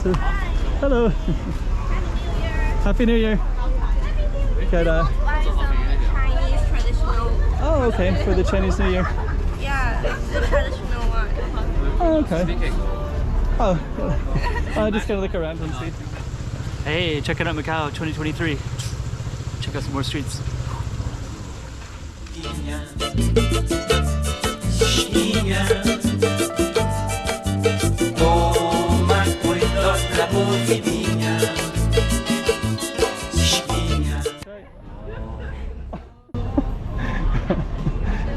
So, hello. Happy New Year. Got Buy some Chinese traditional. oh, okay, for the Chinese New Year. Yeah, it's the traditional one. Oh, okay. Oh, I'm just gonna look around and see. Hey, checking out Macau 2023. Check out some more streets.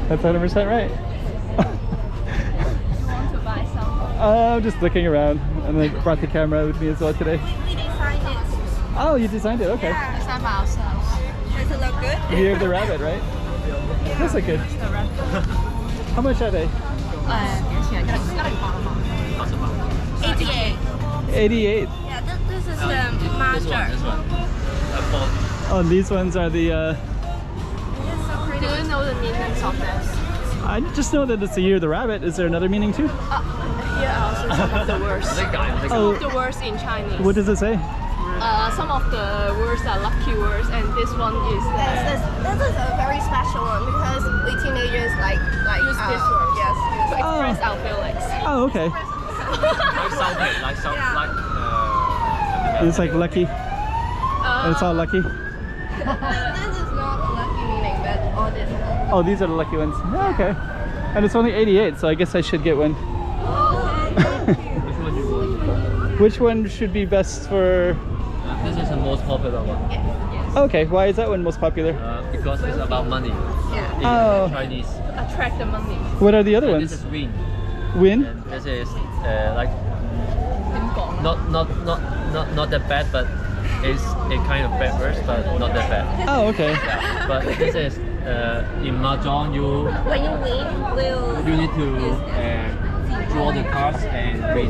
That's 100% right. You want to buy some? I'm just looking around, and I brought the camera with me as well today. We designed it. Oh, you designed it? Okay. Yeah, design by ourselves. Does it look good? Year of the Rabbit, right? Yeah. Those look good. How much are they? 88. 88. Yeah, this is the master. Oh, these ones are the. It's so pretty. Do you know the meanings of this? I just know that it's the Year of the Rabbit. Is there another meaning too? Here are also some of the words. Some of the words in Chinese. What does it say? Some of the words are lucky words, and this one is. This is a very special one because we teenagers like use this word. Yes, to express our feelings. Oh, okay. It's like lucky. It's all lucky. This is not a lucky meaning, but all this. Oh, these are the lucky ones. Yeah, okay. And it's only 88, so I guess I should get one. Which one should be best for? This is the most popular one. Yes. Okay, why is that one most popular? Because it's about money. Yeah. In Chinese. Attract the money. What are the other ones? This is win. Win? And this is like not that bad, but it's a kind of bad verse, but not that bad. Oh, okay. Yeah. But this is in mahjong When you win, you need to draw the cards and win.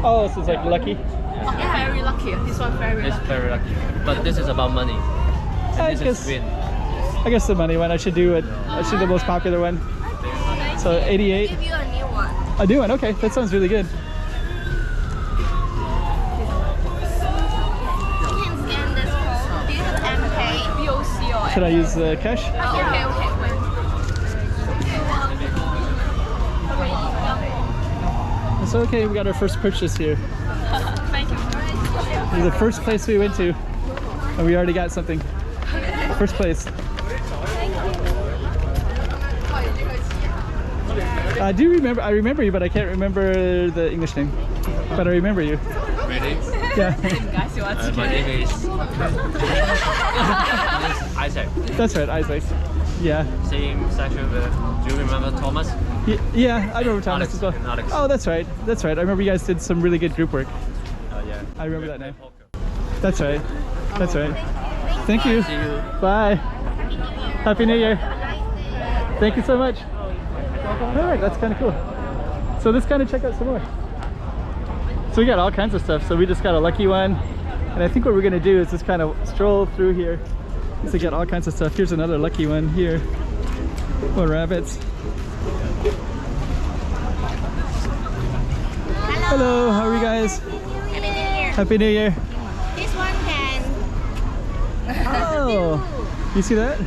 Oh, so it's like lucky? Yeah, very lucky. This one very It's lucky. very lucky. But this is about money. And I this guess- is win. I guess the money one. I should do it. I should do the most popular one. So 88. Give you a new one. A new one. Okay, that sounds really good. You can scan this code. Do you have MK, BOC, or Should I use cash? Okay, wait. It's okay. We got our first purchase here. Thank you. This is the first place we went to, and we already got something. First place. I do remember. I remember you, but I can't remember the English name. But I remember you. Really? Yeah. My name is Isaac. That's right, Isaac. Yeah. Same section with. Do you remember Thomas? Yeah, I remember Thomas Alex as well. and Alex. Oh, that's right. That's right. I remember you guys did some really good group work. Yeah. I remember that name. That's right. That's right. Thank you. See you. Bye. Happy New Year. Thank you so much. All right, that's kind of cool. So let's kind of check out some more. So we got all kinds of stuff. So we just got a lucky one. And I think what we're going to do is just kind of stroll through here. So we got all kinds of stuff. Here's another lucky one here. More rabbits. Hello, how are you guys? Happy New Year. Happy New Year. This one can. Oh, you see that?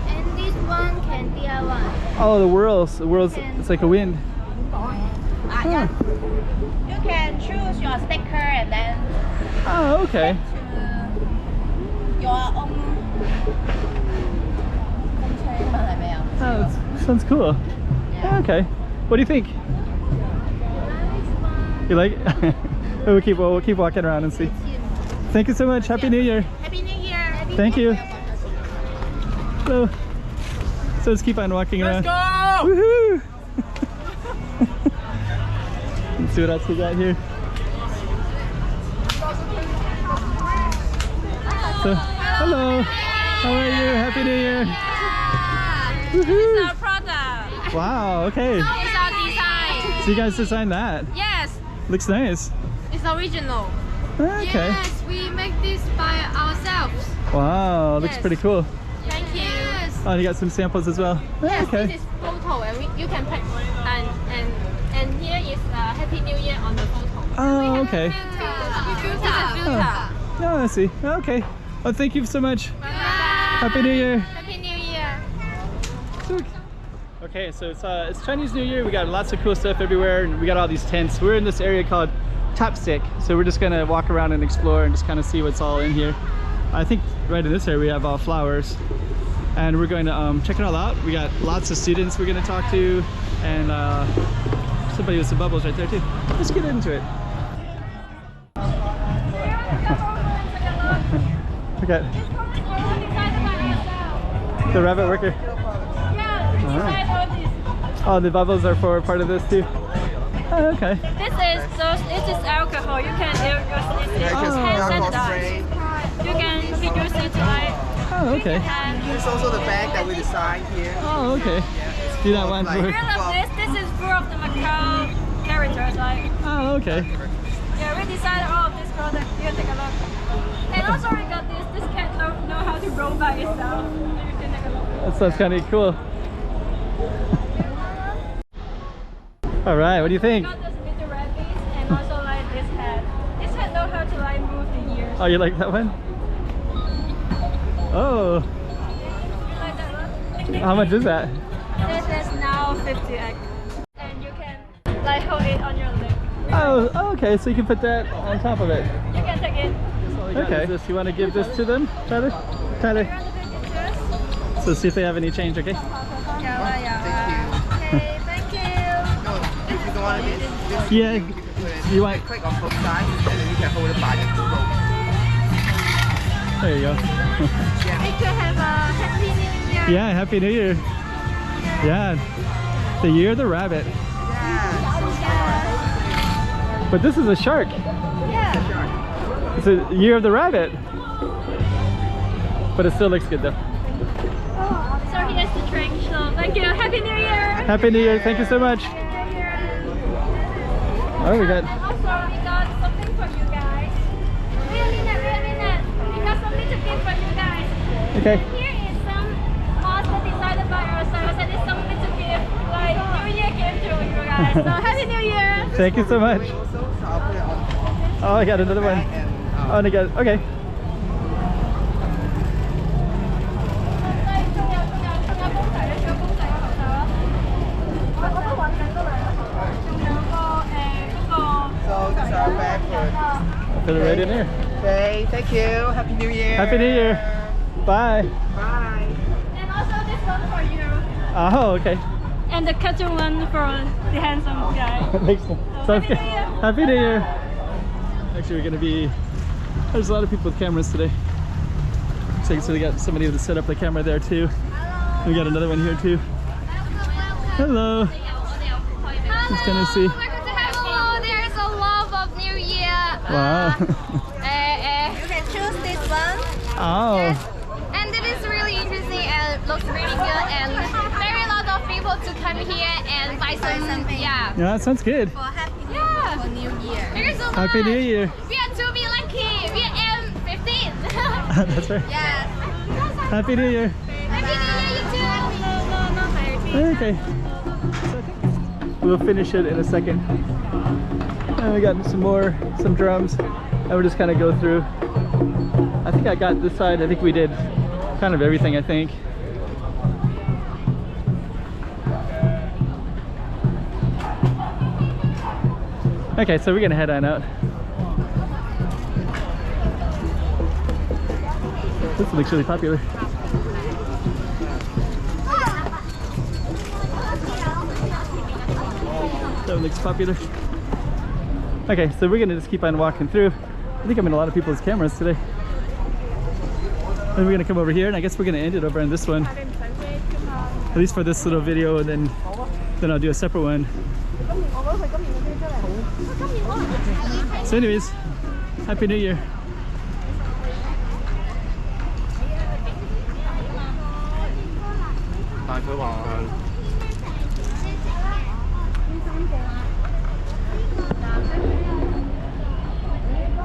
And this one can DIY. Oh, the whirls. The whirls, it's like a wind. Yeah. You can choose your sticker and then Oh, okay. to your own. Oh, that sounds cool. Yeah. Okay. What do you think? You like it? we'll keep walking around and see. Thank you so much. Happy New Year. Happy New Year. Thank you. Hello. So let's keep on walking around. Go! Woohoo! Let's see what else we got here. So, hello. How are you? Happy New Year. Woohoo! Our product. Wow, okay. It's our design. So you guys designed that. Yes, Looks nice. it's original. Okay. Yes, we make this by ourselves. Wow, looks Yes. pretty cool. Thank you. Yes. Oh, you got some samples as well. Yes, Okay. this is photo, and you can pick and here is Happy New Year on the photo. Oh, okay. Oh, I see. Okay. Well, thank you so much. Bye. Happy New Year. Happy New Year. Okay, so it's Chinese New Year. We got lots of cool stuff everywhere, and we got all these tents. We're in this area called Seac, so we're just gonna walk around and explore and just kind of see what's all in here. I think right in this area we have all flowers, and we're going to check it all out. We got lots of students we're going to talk to, and somebody with some bubbles right there too. Let's get into it. Look at the rabbit worker. Oh, the bubbles are for part of this too. Oh, okay. This is alcohol. You can use this hand sanitizer. You can use it like. Oh, okay. There's also the bag that we designed here. Oh, okay. Do that one for. All of this is full of the Macau characters. Like. Oh, okay. Yeah, we designed all of this product. You can take a look. And also we got this. This cat know how to roll by itself. You can take a look. That sounds kind of cool. All right, what do you think? We got this little rabbits and also like this hat. This hat know how to like move the ears. Oh, you like that one? Oh. You like that one? How much is that? This is now 50x. And you can like hold it on your leg. Oh, okay, so you can put that on top of it. You can take it. Okay. This, you want to give this to them, Tyler? Tyler. So see if they have any change, okay? Thank you. Okay, thank you. No, if you don't want this, Yeah. You want? click on both sides and then you can hold it by the rope. There you go. We could have a happy new year. Yeah, Happy New Year. Yeah, the year of the rabbit. Yeah. But this is a shark. Yeah. It's a year of the rabbit. But it still looks good though. So here's the drink. So thank you. Happy New Year. Happy New Year. Thank you so much. Happy New Year. Oh, we got. And also we got something for you guys. Wait a minute. We got something to give for you guys. Okay. Here is some mask decided by ourselves, and it's something to give, like New Year gift to you guys. So Happy New Year. Thank you so much. Also, so I'll put it on Oh, I got another one. and Oh, and I got. Okay. so these are bag for Put it right in here. Okay, thank you. Happy New Year. Happy New Year. Bye. Bye. And also this one for you. Oh, okay. And the cartoon one for the handsome guy. Makes sense. Sounds Happy good. New Year. Happy New Year. Actually, we're gonna be. There's a lot of people with cameras today. So we got somebody to set up the camera there too. We got another one here too. Hello. Just kind of see. Hello, there's a love of New Year. Wow. You can choose this one. Oh. And it is really interesting and looks really good, and very lot of people to come here and buy something. Yeah. Yeah, that sounds good. For happy New Year. For New Year. Thank you so much. Happy New Year. We are to be lucky. We are M15. That's right. Yes. Happy New Year. Happy New Year, you too. Okay. So I think we'll finish it in a second. And we got some drums, and we'll just kind of go through. I think I got this side. I think we did kind of everything, I think. Okay, so we're gonna head on out. This looks really popular. That looks popular. Okay, so we're gonna just keep on walking through. I think I'm in a lot of people's cameras today. And we're gonna come over here, and I guess we're gonna end it over on this one. At least for this little video, and then I'll do a separate one. So anyways, Happy New Year.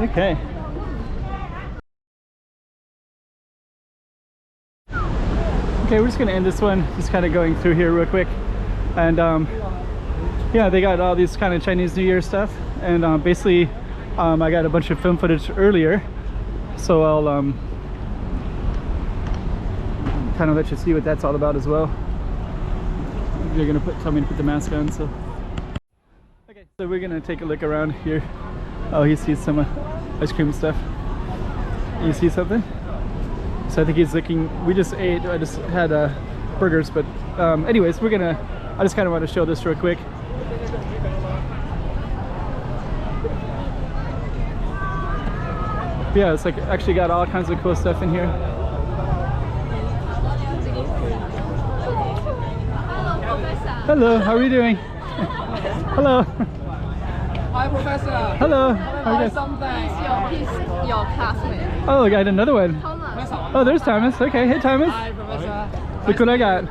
Okay. Okay, we're just gonna end this one, just kind of going through here real quick. And yeah, they got all these kind of Chinese New Year stuff, and basically I got a bunch of film footage earlier, so I'll kind of let you see what that's all about as well. You're gonna tell me to put the mask on, so okay. So we're gonna take a look around here. Oh, he sees some ice cream stuff. You see something? So I think he's looking. We just ate. I just had burgers, but anyways, we're gonna. I just kind of want to show this real quick. Yeah, it's like actually got all kinds of cool stuff in here. Hello, how are you doing? Hello. Hi, Professor. Hello. How are you guys? He's your classmate. Oh, I got another one. Thomas. Oh, there's Thomas. Okay, hey Thomas. Hi, Professor. Look what I got.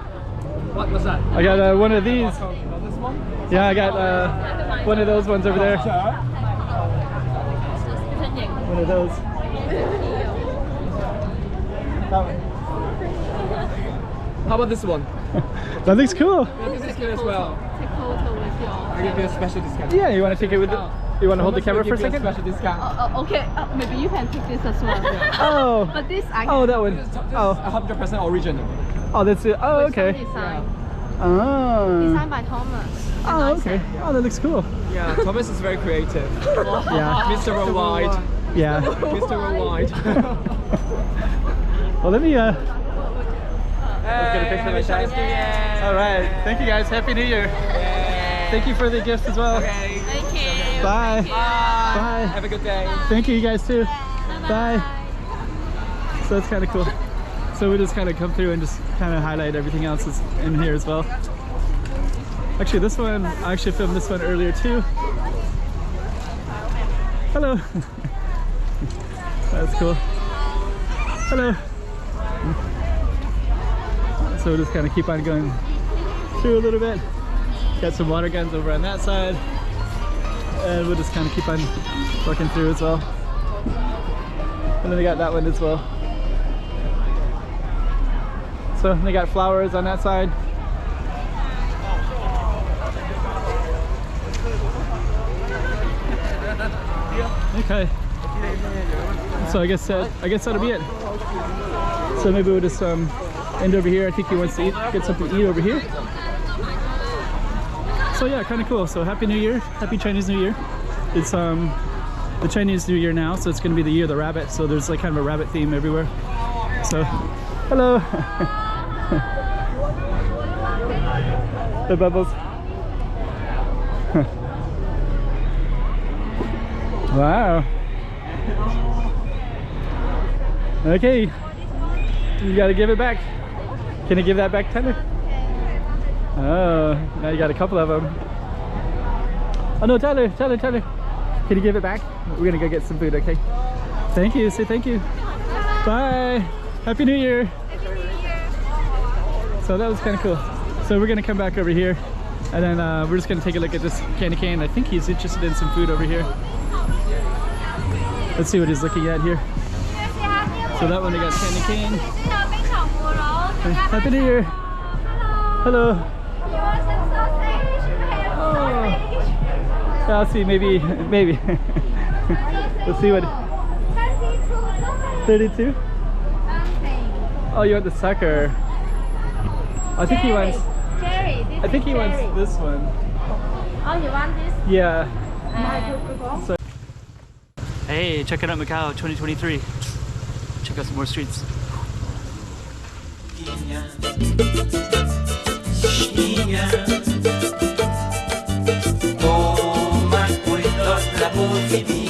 What was that? I got one of these. This one? Yeah, I got one of those ones over there. One of those. That one. How about this one? That looks cool. Yeah, this is good as well. Take photo with your. I give you a special discount. Yeah, you want to take it with it? You want to hold the camera for a second? Special discount. Okay, maybe you can take this as well. Oh. But this I Oh, that one. This is Oh. 100% original. Oh, that's it. Oh, okay. Design. Oh. Designed by Thomas. Oh, okay. Oh, that looks cool. Yeah, Thomas is very creative. Yeah. Mr. Worldwide. Yeah. Mr. Worldwide. Well, let me Let's get a picture like that. All right. Thank you guys. Happy New Year. Thank you for the gifts as well. Okay. Thank you. Bye. Bye. Bye. Have a good day. Thank you, you guys too. Bye. So that's kind of cool. So we just kind of come through and just kind of highlight everything else is in here as well. Actually, this one, I actually filmed this one earlier too. Hello. That's cool. Hello. So we'll just kind of keep on going through a little bit. Got some water guns over on that side. And we'll just kind of keep on working through as well. And then they got that one as well. So they got flowers on that side. Okay. So I guess that'll be it. So maybe we'll just end over here. I think he wants to get something to eat over here. So yeah, kind of cool. So happy New Year, happy Chinese New Year. It's the Chinese New Year now, so it's gonna be the year of the rabbit. So there's like kind of a rabbit theme everywhere. So hello. The bubbles. Wow. Okay. You gotta give it back. Can you give that back, Tyler? Oh, now you got a couple of them. Oh no, Tyler. Can you give it back? We're gonna go get some food, okay? Thank you, say thank you. Bye. Happy New Year. So that was kind of cool. So we're gonna come back over here and then we're just gonna take a look at this candy cane. I think he's interested in some food over here. Let's see what he's looking at here. So that one, they got candy cane. Happy New Year. Hello. Oh. I'll see, maybe. Let's see what. 32? Oh, you want the sucker. I think he wants. I think he wants this one. Oh, you want this? Yeah. So, hey, check it out, Macau 2023. Check out some more streets. Toma cuidado la